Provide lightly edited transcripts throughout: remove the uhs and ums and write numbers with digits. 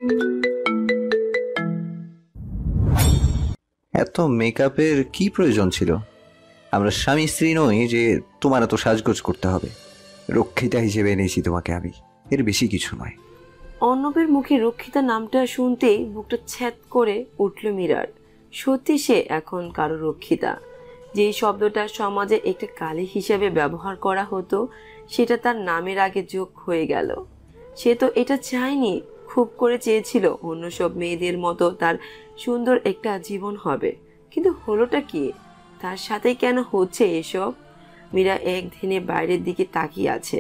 এত মেকআপের কি প্রয়োজন ছিল? আমরা স্বামী স্ত্রী নই যে তোমার এত সাজগোজ করতে হবে। রক্ষিতা হিসেবে এনেছি তোমাকে আমি, এর বেশি কিছু নয়। অর্ণবের মুখে রক্ষিতা নামটা শুনতেই বুকটা ছ্যাদ করে উঠল মীরার। সত্যি সে এখন কারো রক্ষিতা। যে শব্দটা সমাজে একটা কালি হিসেবে ব্যবহার করা হতো, সেটা তার নামের আগে যোগ হয়ে গেল। সে তো এটা চায়নি, খুব করে চেয়েছিল অন্য সব মেয়েদের মতো তার সুন্দর একটা জীবন হবে। কিন্তু হলোটা কি? তার সাথে কেন হচ্ছে এসব? মীরা একদিনে বাইরের দিকে তাকিয়ে আছে।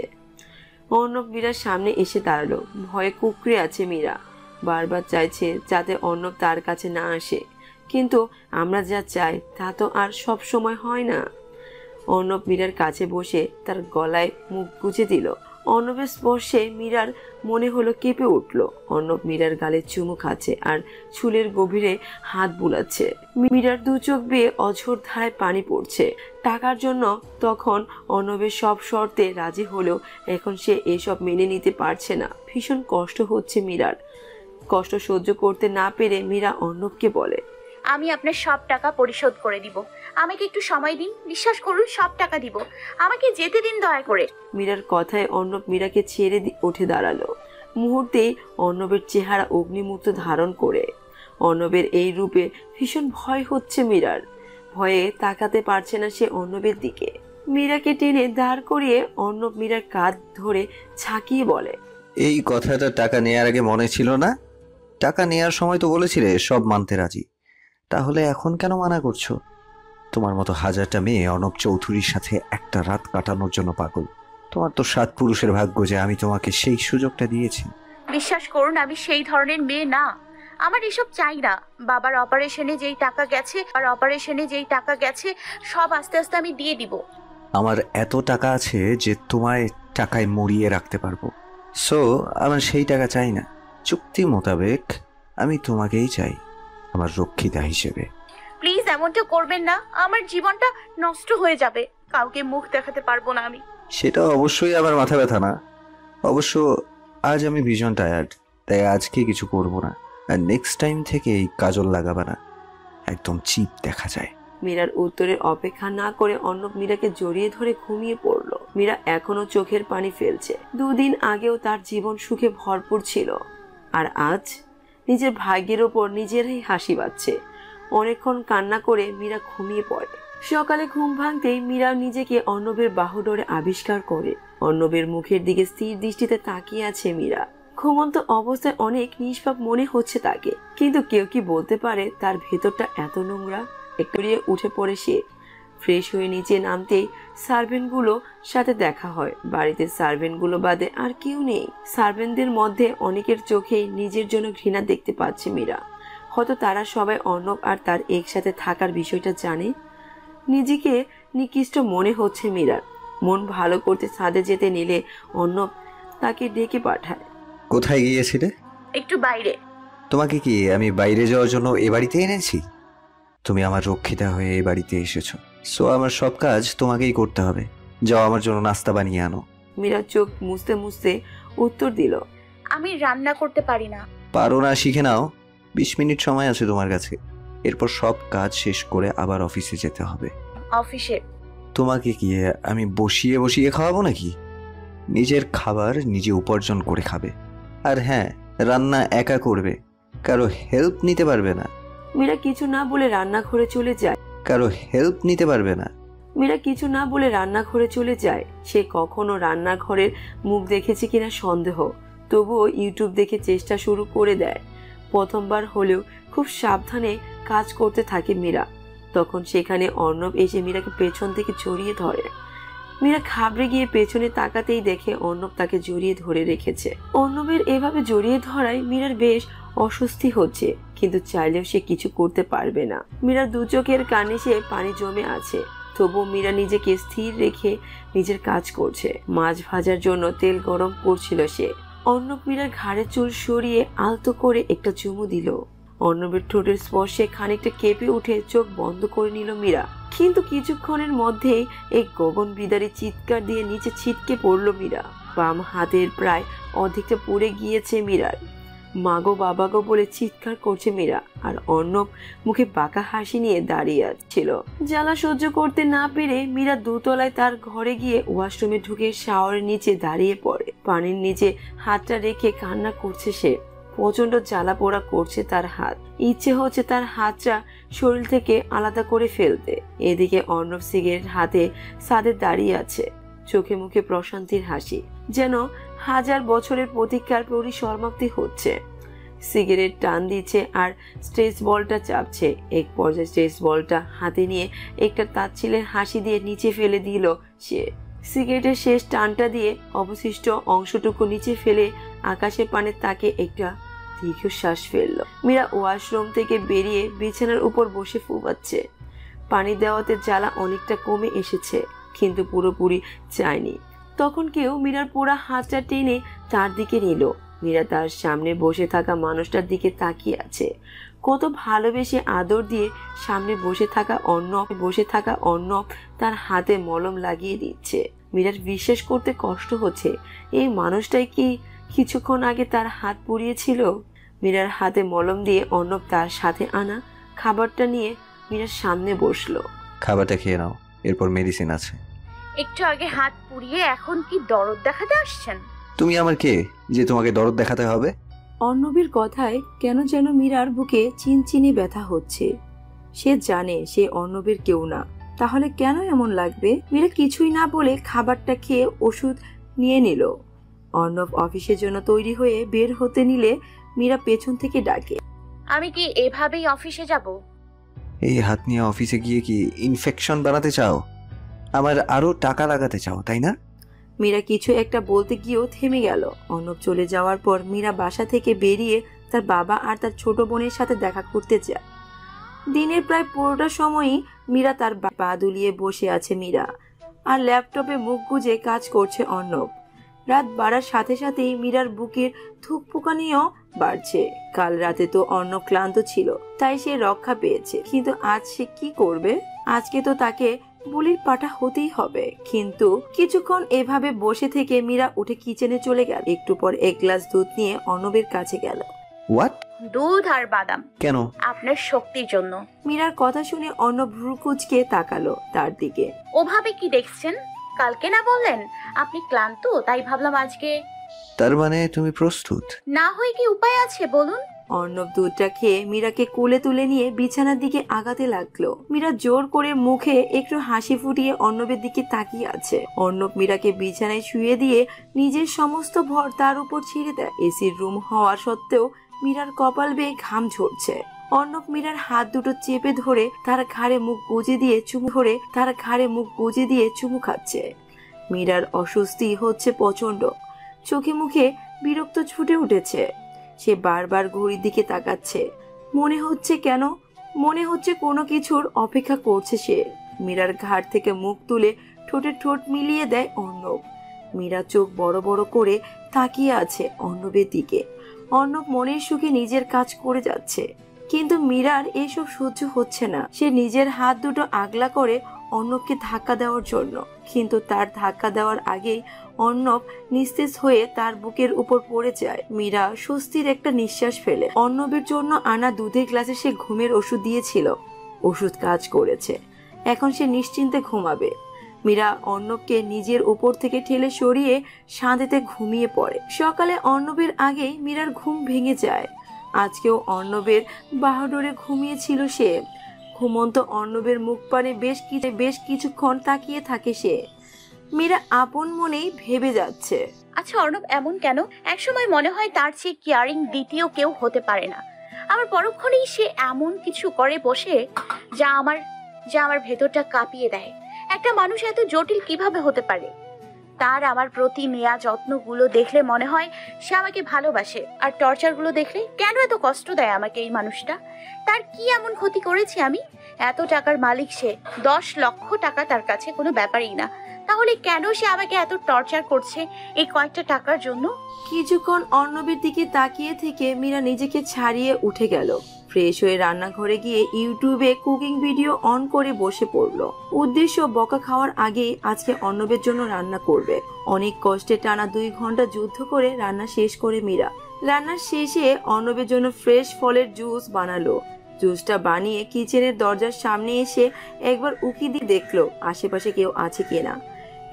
অর্ণব মীরার সামনে এসে দাঁড়ালো। ভয়ে কুঁকড়ে আছে মীরা। বারবার চাইছে যাতে অর্ণব তার কাছে না আসে, কিন্তু আমরা যা চাই তা তো আর সব সময় হয় না। অর্ণব মীরার কাছে বসে তার গলায় মুখ গুজে দিল। অর্ণবের স্পর্শে মীরার মনে হলো কেঁপে উঠল। অর্ণব মীরার গালে চুমু খাচ্ছে আর চুলের গভীরে হাত বুলাচ্ছে। মীরার দু চোখ বেয়ে অঝোর ধারায় পানি পড়ছে। টাকার জন্য তখন অর্ণবের সব শর্তে রাজি হলেও এখন সে এসব মেনে নিতে পারছে না। ভীষণ কষ্ট হচ্ছে মীরার। কষ্ট সহ্য করতে না পেরে মীরা অর্ণবকে বলে, আমি আপনার সব টাকা পরিশোধ করে দিব। আমাকে একটু সময় দিন, বিশ্বাস করুন সব টাকা দিব। আমাকে যেতে দিন দয়া করে। মীরার কথায় অর্ণব মীরাকে ছেড়ে উঠে দাঁড়ালো। মুহূর্তেই অর্ণবের চেহারা অগ্নিমূর্ত ধারণ করে। অর্ণবের এই রূপে ভীষণ ভয় হচ্ছে মীরার। ভয়ে তাকাতে পারছে না সে অর্ণবের দিকে। মীরাকে টেনে দাঁড় করিয়ে অর্ণব মীরার কাঁধ ধরে ঝাঁকিয়ে বলে, এই কথাটা টাকা নেয়ার আগে মনে ছিল না? টাকা নেয়ার সময় তো বলেছিলে সব মানতে রাজি, তাহলে এখন কেন মানা করছো? তোমার মতো হাজারটা মেয়ে অর্ণব চৌধুরীর সাথে একটা রাত কাটানোর জন্য পাগল। তোমার তো 7 পুরুষের ভাগ্য যে আমি তোমাকে সেই সুযোগটা দিয়েছি। বিশ্বাস করুন আমি সেই ধরনের মেয়ে না। আমার এসব চাই না। বাবার অপারেশনে যেই টাকা গেছে সব আস্তে আস্তে আমি দিয়ে দিব। আমার এত টাকা আছে যে তোমায় টাকায় মরিয়ে রাখতে পারবো। সো আমার সেই টাকা চাই না। চুক্তি মোতাবেক আমি তোমাকেই চাই আমার রক্ষিতা হিসেবে। প্লিজ এমনটা করবেন না, আমার জীবনটা নষ্ট হয়ে যাবে। কাউকে মুখ দেখাতে পারবো না আমি। সেটা অবশ্যই আমার মাথা ব্যথা না। অবশ্য আজ আমি ভীষণ টায়ার্ড, তাই আজকে কিছু করব না। আর নেক্সট টাইম থেকে এই কাজল লাগাবে না, একদম চিপ দেখা যায়। মীরার উত্তরের অপেক্ষা না করে অর্ণব মীরাকে জড়িয়ে ধরে ঘুমিয়ে পড়ল। মীরা এখনো চোখের পানি ফেলছে। 2 দিন আগেও তার জীবন সুখে ভরপুর ছিল, আর আজ নিজের ভাগ্যের ওপর নিজেরাই হাসি পাচ্ছে। অনেকক্ষণ কান্না করে মীরা ঘুমিয়ে পড়ে। সকালে ঘুম ভাঙতেই মীরা নিজেকে অর্ণবের বাহুডোরে আবিষ্কার করে। অর্ণবের মুখের দিকে স্থির দৃষ্টিতে তাকিয়ে আছে মীরা। ঘুমন্ত অবস্থায় অনেক নিষ্পাপ মনে হচ্ছে তাকে, কিন্তু কেউ কি বলতে পারে তার ভেতরটা এত নোংরা? একটু উঠে পড়ে সে। ফ্রেশ হয়ে নিচে নামতেই সার্ভেন্টগুলো সাথে দেখা হয়। বাড়িতে সার্ভেন্টগুলো বাদে আর কেউ নেই। সার্ভেন্টদের মধ্যে অনেকের চোখেই নিজের জন্য ঘৃণা দেখতে পাচ্ছে মীরা। হয়তো তারা সবাই অর্ণব আর তার একসাথে থাকার বিষয়টা জানে। নিজেকে নিকৃষ্ট মনে হচ্ছে মীরার। মন ভালো করতে ছাদে যেতে নিলে অর্ণব তাকে ডেকে পাঠায়। কোথায় গিয়েছিলে? একটু বাইরে। তোমাকে কি আমি বাইরে যাওয়ার জন্য এ বাড়িতে এনেছি? তুমি আমার রক্ষিতা হয়ে এই বাড়িতে এসেছো, সো আমার সব কাজ তোমাকেই করতে হবে। যাও আমার জন্য নাস্তা বানিয়ে আনো। মীরা চোখ মুছতে মুছতে উত্তর দিল, আমি রান্না করতে পারি না। পারো না শিখে নাও। 20 মিনিট সময় আছে তোমার কাছে। এরপর সব কাজ শেষ করে আবার অফিসে যেতে হবে। অফিসে? তোমাকে কি আমি বসিয়ে বসিয়ে খাওয়াবো নাকি? নিজের খাবার নিজে উপার্জন করে খাবে। আর হ্যাঁ, রান্না একা করবে, কারো হেল্প নিতে পারবে না। মীরা কিছু না বলে রান্নাঘরে চলে যায়। কারো হেল্প নিতে পারবে না। মীরা কিছু না বলে রান্নাঘরে চলে যায়। সে কখনো রান্নাঘরের মুখ দেখেছে কিনা সন্দেহ, তবুও ইউটিউব দেখে চেষ্টা শুরু করে দেয়। প্রথমবার হলেও খুব সাবধানে কাজ করতে থাকে মীরা। তখন সেখানে অর্ণব এসে মীরাকে পেছন থেকে জড়িয়ে ধরে। মীরা ঘাবড়ে গিয়ে পেছনে তাকাতেই দেখে অর্ণব তাকে জড়িয়ে ধরে রেখেছে। অর্ণবের এভাবে জড়িয়ে ধরায় মীরার বেশ অস্বস্তি হচ্ছে, কিন্তু চাইলেও সে কিছু করতে পারবে না। মীরার 2 চোখের কানে সে পানি জমে আছে, তবুও মীরা নিজেকে স্থির রেখে নিজের কাজ করছে। মাছ ভাজার জন্য তেল গরম করছিল সে। অর্ণব মীরার ঘাড়ের চুল সরিয়ে আলতো করে একটা চুমু দিল। অর্ণবের ঠোঁটের স্পর্শে খানিকটা কেঁপে উঠে চোখ বন্ধ করে নিল মীরা। কিন্তু কিছুক্ষণের মধ্যেই এক গগন বিদারী চিৎকার দিয়ে নিচে ছিটকে পড়ল মীরা। বাম হাতের প্রায় অর্ধেকটা পড়ে গিয়েছে মীরার। মাগো বাবাগো বলে চিৎকার করছে মীরা, আর অর্ণব মুখে বাঁকা হাসি নিয়ে দাঁড়িয়ে ছিল। জ্বালা সহ্য করতে না পেরে মীরা দোতলায় তার ঘরে গিয়ে ওয়াশরুমে ঢুকে শাওয়ারের নিচে দাঁড়িয়ে পড়ে। পানির নিচে হাতটা রেখে কান্না করছে সে। প্রচন্ড জ্বালা পোড়া করছে তার হাত, ইচ্ছে হচ্ছে তার হাতটা শরীর থেকে আলাদা করে ফেলতে। এদিকে অর্ণব সিগারেট হাতে ছাদে দাঁড়িয়ে আছে, চোখে মুখে প্রশান্তির হাসি, যেন হাজার বছরের প্রতীক্ষার পরিসমাপ্তি হচ্ছে। সিগারেট টান দিচ্ছে আর স্ট্রেস বলটা চাপছে। এক পর্যায়ে স্ট্রেস বলটা হাতে নিয়ে একটা তাচ্ছিলের হাসি দিয়ে নিচে ফেলে দিল সে। সিগারেটের শেষ টানটা দিয়ে অবশিষ্ট অংশটুকু নিচে ফেলে আকাশের পানে তাকে একটা দীর্ঘশ্বাস ফেলল। মীরা ওয়াশরুম থেকে বেরিয়ে বিছানার উপর বসে ফুবাচ্ছে। পানি দেওয়াতে জ্বালা অনেকটা কমে এসেছে, কিন্তু পুরোপুরি যায়নি। তখন কেউ মীরার পুরা হাতটা টেনে তার দিকে নিল। মীরা তার সামনে বসে থাকা মানুষটার দিকে তাকিয়ে আছে। কত ভালোবেসে আদর দিয়ে সামনে বসে থাকা অর্ণব তার হাতে মলম লাগিয়ে দিচ্ছে। মীরার বিশ্বাস করতে কষ্ট হচ্ছে, এই মানুষটাই কি কিছুক্ষণ আগে তার হাত পুড়িয়েছিল। মীরার হাতে মলম দিয়ে অর্ণব তার সাথে আনা খাবারটা নিয়ে মীরার সামনে বসলো। খাবারটা খেয়ে নাও, এরপর মেডিসিন আছে। একটু আগে হাত পুড়িয়ে এখন কি দরদ দেখাতে আসছেন? তুমি আমার কে যে তোমাকে দরদ দেখাতে হবে? অর্ণবের কথায় কেন যেন মীরার বুকে চিনচিনি ব্যথা হচ্ছে। সে জানে সে অর্ণবের কেউ না, তাহলে কেন এমন লাগবে? মীরা কিছুই না বলে খাবারটা খেয়ে ওষুধ নিয়ে নিল। অর্ণব অফিসের জন্য তৈরি হয়ে বের হতে নিলে মীরা পেছন থেকে ডাকে, আমি কি এভাবেই অফিসে যাব? এই হাত নিয়ে অফিসে গিয়ে কি ইনফেকশন বানাতে চাও? আমার আরো টাকা লাগাতে চাও, তাই না? মীরা কিছু একটা বলতে গিয়েও থেমে গেল। অর্ণব চলে যাওয়ার পর মীরা বাসা থেকে বেরিয়ে তার বাবা আর তার ছোট বোনের সাথে দেখা করতে যায়। দিনের প্রায় পুরোটা সময়ই মীরা তার পা দুলিয়ে বসে আছে মীরা, আর ল্যাপটপে মুখ গুজে কাজ করছে অর্ণব। রাত বাড়ার সাথে সাথেই মীরার বুকের থুকপুকানিও বাড়ছে। কাল রাতে তো অর্ণব ক্লান্ত ছিল, তাই সে রক্ষা পেয়েছে, কিন্তু আজ সে কি করবে? আজকে তো তাকে বুলির পাঠা হতেই হবে। কিন্তু কিছুক্ষণ এভাবে বসে থেকে মীরা উঠে কিচেনে চলে গেল। একটু পর এক গ্লাস দুধ নিয়ে অর্ণবের কাছে গেল। হোয়াট? দুধ আর বাদাম। কেন? আপনার শক্তির জন্য। মীরার কথা শুনে অর্ণব ভ্রু কুঁচকে তাকালো তার দিকে। ওভাবে কি দেখছেন? কালকে না বললেন আপনি ক্লান্ত, তাই ভাবলাম আজকে। তার মানে তুমি প্রস্তুত? না হয়ে কি উপায় আছে বলুন? অর্ণব দুধটা খেয়ে মীরাকে কোলে তুলে নিয়ে বিছানার দিকে আগাতে লাগলো। মীরা জোর করে মুখে একটু হাসি ফুটিয়ে অর্ণবের দিকে তাকিয়ে আছে। অর্ণব মীরাকে বিছানায় শুয়ে দিয়ে নিজের সমস্ত ভর তার উপর ছেড়ে দেয়। এসির রুম হওয়া সত্ত্বেও মীরার কপাল বেয়ে ঘাম ঝরছে। অর্ণব মীরার হাত দুটো চেপে ধরে তার ঘাড়ে মুখ গুজে দিয়ে চুমু খাচ্ছে। মীরার অস্বস্তি হচ্ছে প্রচন্ড, চোখে মুখে বিরক্ত ছুটে উঠেছে। সে বারবার ঘড়ির দিকে তাকাচ্ছে। মনে হচ্ছে কোনো কিছুর অপেক্ষা করছে সে। মীরার ঘাড় থেকে মুখ তুলে ঠোঁটে ঠোঁট মিলিয়ে দেয় অর্ণব। মীরা চোখ বড় বড় করে তাকিয়ে আছে অর্ণবের দিকে। অর্ণব মনের সুখে নিজের কাজ করে যাচ্ছে, কিন্তু মীরার এসব সহ্য হচ্ছে না। সে নিজের হাত দুটো আগলা করে অর্ণবকে ধাক্কা দেওয়ার জন্য, কিন্তু তার ধাক্কা দেওয়ার আগেই অর্ণব নিস্তেজ হয়ে তার বুকের উপর পড়ে যায়। মীরা স্বস্তির একটা নিঃশ্বাস ফেলে। অর্ণবের জন্য আনা দুধের গ্লাসে সে ঘুমের ওষুধ দিয়েছিল, ওষুধ কাজ করেছে। এখন সে নিশ্চিন্তে ঘুমাবে। মীরা অর্ণবকে নিজের উপর থেকে ঠেলে সরিয়ে শান্তিতে ঘুমিয়ে পড়ে। সকালে অর্ণবের আগেই মীরার ঘুম ভেঙে যায়। আজকেও অর্ণবের বাহাদুরে ঘুমিয়েছিল সে। ঘুমন্ত অর্ণবের মুখ পানে বেশ কিছুক্ষণ তাকিয়ে থাকে সে। মীরা আপন মনেই ভেবে যাচ্ছে, আচ্ছা অর্ণব এমন কেন? একসময় মনে হয় তার চেয়ে কেয়ারিং দ্বিতীয় কেউ হতে পারে না। আমার পরক্ষণেই সে এমন কিছু করে বসে যা আমার ভেতরটা কাঁপিয়ে দেয়। একটা মানুষ এত জটিল কিভাবে হতে পারে? তার আমার প্রতি নেয়া যত্নগুলো দেখলে মনে হয় সে আমাকে ভালোবাসে, আর টর্চারগুলো দেখলে কেন এত কষ্ট দেয় আমাকে এই মানুষটা? তার কি এমন ক্ষতি করেছি আমি? এত টাকার মালিক সে, 10 লক্ষ টাকা তার কাছে কোনো ব্যাপারই না। তাহলে কেন সে আমাকে এত টর্চার করছে এই কয়েকটা টাকার জন্য? কিছুক্ষণ অর্ণবের দিকে তাকিয়ে থেকে মীরা নিজেকে ছাড়িয়ে উঠে গেল। ফ্রেশ হয়ে রান্নাঘরে গিয়ে ইউটিউবে কুকিং ভিডিও অন করে বসে পড়লো। উদ্দেশ্য বকা খাওয়ার আগে আজকে অর্ণবের জন্য রান্না করবে। অনেক কষ্টে টানা 2 ঘন্টা যুদ্ধ করে রান্না শেষ করে মীরা রান্নার শেষে অর্ণবের জন্য ফ্রেশ ফলের জুস বানালো। জুসটা বানিয়ে কিচেনের দরজার সামনে এসে একবার উকি দিয়ে দেখলো আশেপাশে কেউ আছে কিনা।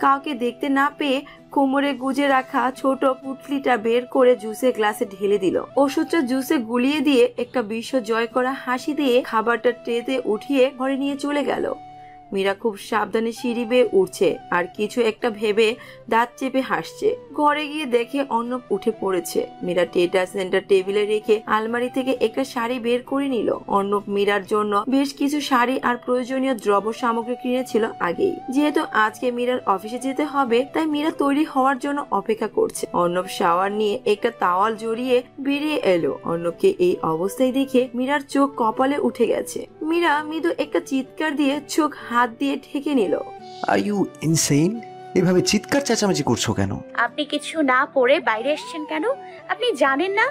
কাউকে দেখতে না পেয়ে কোমরে গুজে রাখা ছোট পুটলিটা বের করে জুসের গ্লাসে ঢেলে দিল। ওষুধটা জুসে গুলিয়ে দিয়ে একটা বিশ্ব জয় করা হাসি দিয়ে খাবারটা ট্রেতে উঠিয়ে ঘরে নিয়ে চলে গেল। মীরা খুব সাবধানে সিঁড়ি বেয়ে উঠছে আর কিছু একটা ভেবে দাঁত চেপে হাসছে। ঘরে গিয়ে দেখে অর্ণব উঠে পড়েছে। মীরা টেটা সেন্টার টেবিলে রেখে আলমারি থেকে একটা শাড়ি বের করে নিল। অর্ণব মীরার জন্য বেশ কিছু শাড়ি আর প্রয়োজনীয় দ্রব্য সামগ্রী কিনেছিল আগেই। যেহেতু আজকে মীরার অফিসে যেতে হবে তাই মীরা তৈরি হওয়ার জন্য অপেক্ষা করছে। অর্ণব শাওয়ার নিয়ে একটা তাওয়াল জড়িয়ে বেরিয়ে এলো। অর্ণবকে এই অবস্থায় দেখে মীরার চোখ কপালে উঠে গেছে। মীরা মৃদু একটা চিৎকার দিয়ে চোখ হাত দিয়ে ঢেকে নিল। Are you insane? এভাবে চিৎকার চেঁচামেচি করছো কেন? আপনি কিছু না পরে বাইরে এসেছেন কেন? আপনি জানেন না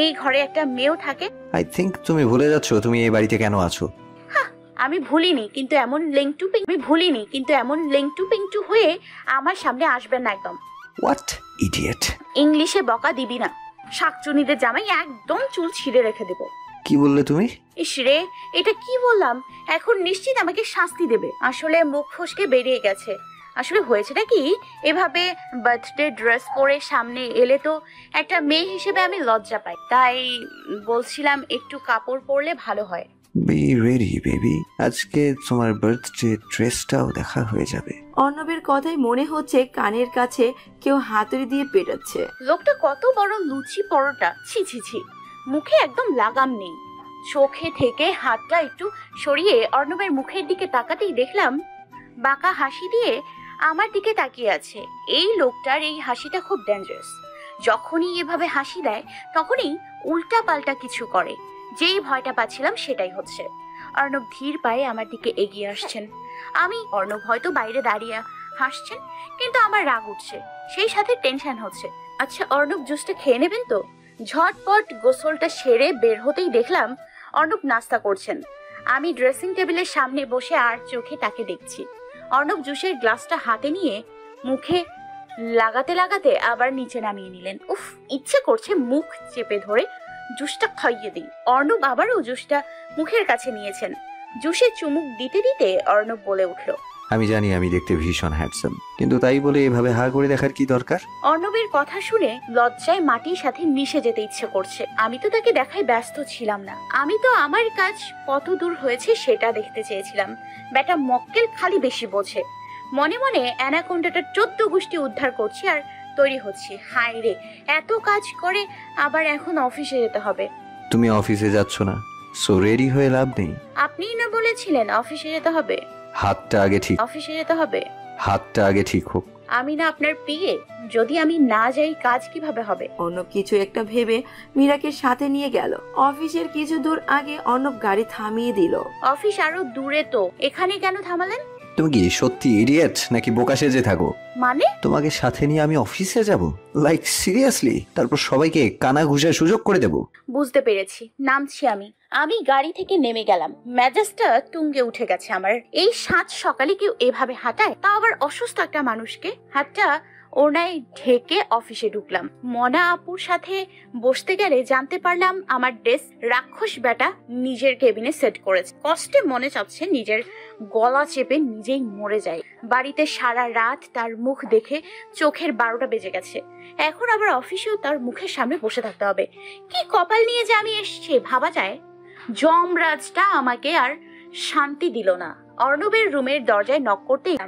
এই ঘরে একটা মেয়েও থাকে? আই থিংক তুমি ভুলে যাচ্ছ তুমি এই বাড়িতে কেন আছো। আমি ভুলিনি, কিন্তু এমন লেংটু পেংটু হয়ে আমার সামনে আসবেন না একদম। What idiot! ইংলিশে বকা দিবি না। শাকচুনিদের জামাই একদম চুল ছিঁড়ে রেখে দেবো। কি বললে তুমি? ইস রে, এটা কি বললাম? এখন নিশ্চিত আমাকে শাস্তি দেবে। আসলে মুখ ফসকে বেরিয়ে গেছে। আসলে হয়েছেটা কি, এভাবে বার্থডে ড্রেস পরে সামনে এলে তো একটা মেয়ে হিসেবে আমি লজ্জা পাই। তাই বলছিলাম একটু কাপড় পরলে ভালো হয়। বি রেডি বেবি, আজকে তোমার বার্থডে ড্রেসটাও দেখা হয়ে যাবে। অর্ণবের কথাই মনে হচ্ছে কানের কাছে কেউ হাতুড়ি দিয়ে পেটাচ্ছে। লোকটা কত বড় লুচি পরোটা! ছি ছি ছি, মুখে একদম লাগাম নেই। চোখে থেকে হাতটা একটু সরিয়ে অর্ণবের মুখের দিকে তাকাতেই দেখলাম বাঁকা হাসি দিয়ে আমার দিকে তাকিয়ে আছে। এই লোকটার এই হাসিটা খুব ডেঞ্জারাস। যখনই এভাবে হাসি দেয় তখনই উল্টা পাল্টা কিছু করে। যেই ভয়টা পাচ্ছিলাম সেটাই হচ্ছে। অর্ণব ধীর পায়ে আমার দিকে এগিয়ে আসছেন। অর্ণব হয়তো বাইরে দাঁড়িয়ে হাসছেন, কিন্তু আমার রাগ উঠছে, সেই সাথে টেনশন হচ্ছে। আচ্ছা অর্ণব, জুসটা খেয়ে নেবেন তো? ঝটপট গোসলটা সেরে বের হতেই দেখলাম অর্ণব নাস্তা করছেন। আমি ড্রেসিং টেবিলের সামনে বসে আর চোখে তাকে দেখছি। অর্ণব জুসের গ্লাসটা হাতে নিয়ে মুখে লাগাতে লাগাতে আবার নিচে নামিয়ে নিলেন। উফ, ইচ্ছে করছে মুখ চেপে ধরে জুসটা খাইয়ে দিই। অর্ণব আবারও জুসটা মুখের কাছে নিয়েছেন। জুসে চুমুক দিতে দিতে অর্ণব বলে উঠল, আমি জানি আমি দেখতে ভীষণ হ্যান্ডসাম, কিন্তু তাই বলে এভাবে হা করে দেখার কি দরকার? অর্ণবের কথা শুনে লজ্জায় মাটির সাথে মিশে যেতে ইচ্ছে করছে। আমি তো তাকে দেখায় ব্যস্ত ছিলাম না। আমি তো আমার কাজ কত দূর হয়েছে সেটা দেখতে চেয়েছিলাম। বেটা মক্কেল খালি বেশি বোঝে। মনে মনে অ্যানাকোন্ডাটার 14 গোষ্ঠী উদ্ধার করছি আর তৈরি হচ্ছি। হায় রে, এত কাজ করে আবার এখন অফিসে যেতে হবে। তুমি অফিসে যাচ্ছ না, সো রেডি হয়ে লাভ নেই। আপনিই না বলেছিলেন অফিসে যেতে হবে? হাতটা আগে ঠিক অফিসে যেতে হবে। হাতটা আগে ঠিক হোক। আমি না আপনার পিএ? যদি আমি না যাই কাজ কিভাবে হবে? অর্ণব কিছু একটা ভেবে মীরাকে সাথে নিয়ে গেল। অফিসের কিছু দূর আগে অর্ণব গাড়ি থামিয়ে দিল। অফিস আরো দূরে তো, এখানে কেন থামালেন? তুমি কি সত্যি ইডিয়েট নাকি বোকা সেজে থাকো? মানে? তোমাকে সাথে নিয়ে আমি অফিসে যাব? Like seriously? তারপর সবাইকে কানা ঘুষার সুযোগ করে দেব? বুঝতে পেরেছি, নামছি আমি গাড়ি থেকে নেমে গেলাম। মেজাজটা তুঙ্গে উঠে গেছে আমার। এই সাত সকালে কেউ এভাবে হাঁটায়, তা আবার অসুস্থ একটা মানুষকে? হাতটা ওড়নায় ঢেকে অফিসে ঢুকলাম। মনা আপুর সাথে বসতে গেলে জানতে পারলাম আমার ডেস্ক রাক্ষস বেটা নিজের কেবিনে সেট করেছে। কষ্টে মনে চাচ্ছে নিজের গলা চেপে নিজেই মরে যায়। বাড়িতে সারা রাত তার মুখ দেখে চোখের 12টা বেজে গেছে। এখন আবার অফিসেও তার মুখের সামনে বসে থাকতে হবে। কি কপাল নিয়ে যে আমি এসেছি ভাবা যায়। যমরাজটা আমাকে আর শান্তি দিল না। অর্ণবের রুমের দরজায় নক করতেই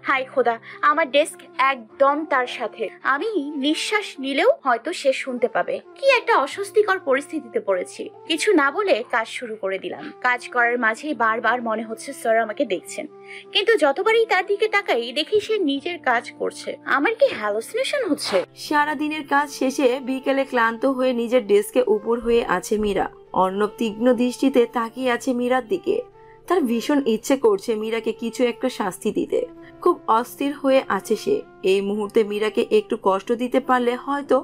হাই খোদা, আমার ডেস্ক একদম তার সাথে। আমি নিঃশ্বাস নিলেও হয়তো সে শুনতে পাবে। কি একটা অস্বস্তিকর পরিস্থিতিতে পড়েছি। কিছু না বলে কাজ শুরু করে দিলাম। কাজ করার মাঝেই বারবার মনে হচ্ছে স্যার আমাকে দেখছেন, কিন্তু যতবারই তার দিকে তাকাই দেখি সে নিজের কাজ করছে। আমার কি হ্যালুসিনেশন হচ্ছে? সারাদিনের কাজ শেষে বিকেলে ক্লান্ত হয়ে নিজের ডেস্কে উপর হয়ে আছে মীরা। অর্ণব তীক্ষ্ণ দৃষ্টিতে তাকিয়ে আছে মীরার দিকে। তার ভীষণ ইচ্ছে করছে মীরাকে কিছু একটা শাস্তি দিতে। খুব অস্থির হয়ে আছে সে। এই মুহূর্তে মীরাকে একটু কষ্ট দিতে পারলে হয়তো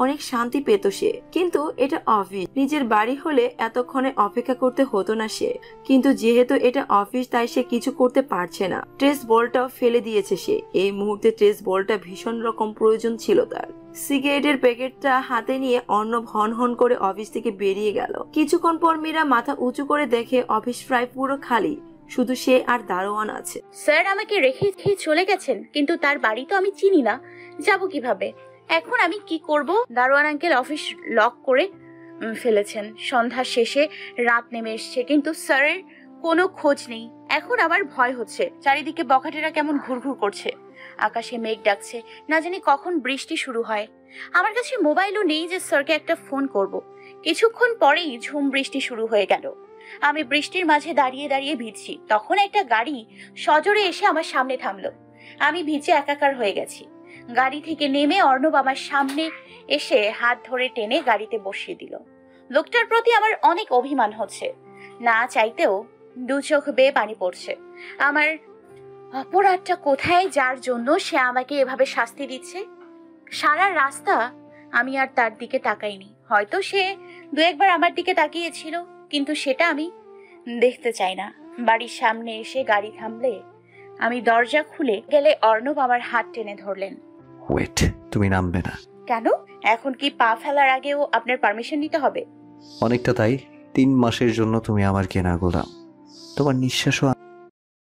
অনেক শান্তি পেত সে। কিন্তু এটা অফিস, নিজের বাড়ি হলে এতক্ষণে অপেক্ষা করতে হতো না সে। কিন্তু যেহেতু এটা অফিস তাই সে কিছু করতে পারছে না। ট্রেস বলটাও ফেলে দিয়েছে সে। এই মুহূর্তে ট্রেস বলটা ভীষণ রকম প্রয়োজন ছিল তার। সিগারেটের প্যাকেটটা হাতে নিয়ে অর্ণব হন হন করে অফিস থেকে বেরিয়ে গেল। কিছুক্ষণ পর মীরা মাথা উঁচু করে দেখে অফিস প্রায় পুরো খালি, শুধু সে আর দারোয়ান আছে। স্যার আমাকে রেখে চলে গেছেন, কিন্তু তার বাড়ি তো আমি চিনি না, যাব কিভাবে? এখন আমি কি করব? দারোয়ান আঙ্কেল অফিস লক করে ফেলেছেন। সন্ধ্যা শেষে রাত নেমে এসছে, কিন্তু স্যারের কোনো খোঁজ নেই। এখন আমার ভয় হচ্ছে। চারিদিকে বখাটেরা কেমন ঘুরঘুর করছে, আকাশে মেঘ ডাকছে, না জানি কখন বৃষ্টি শুরু হয়। আমার কাছে মোবাইলও নেই যে স্যারকে একটা ফোন করব। কিছুক্ষণ পরেই ঝুম বৃষ্টি শুরু হয়ে গেল। আমি বৃষ্টির মাঝে দাঁড়িয়ে দাঁড়িয়ে ভিজছি। তখন একটা গাড়ি সজোরে এসে আমার সামনে থামলো। আমি ভিজে একাকার হয়ে গেছি। গাড়ি থেকে নেমে অর্ণব আমার সামনে এসে হাত ধরে টেনে গাড়িতে বসিয়ে দিল। লোকটার প্রতি আমার অনেক অভিমান হচ্ছে, না চাইতেও দু চোখ বেয়ে পানি পড়ছে। আমার অপরাধটা কোথায়, যার জন্য সে আমাকে এভাবে শাস্তি দিচ্ছে? সারা রাস্তা আমি আর তার দিকে তাকাইনি। হয়তো সে দু একবার আমার দিকে তাকিয়েছিল, কিন্তু সেটা আমি দেখতে চাই না। বাড়ির সামনে এসে গাড়ি থামলে আমি দরজা খুলে গেলে অর্ণব আমার হাত টেনে ধরলেন। ওয়েট, তুমি নামবে না। কেন? এখন কি পা ফেলার আগেও আপনার পারমিশন নিতে হবে? অনেকটা তাই। 3 মাসের জন্য তুমি আমার কেনা গোলাম। তোমার নিঃশ্বাসও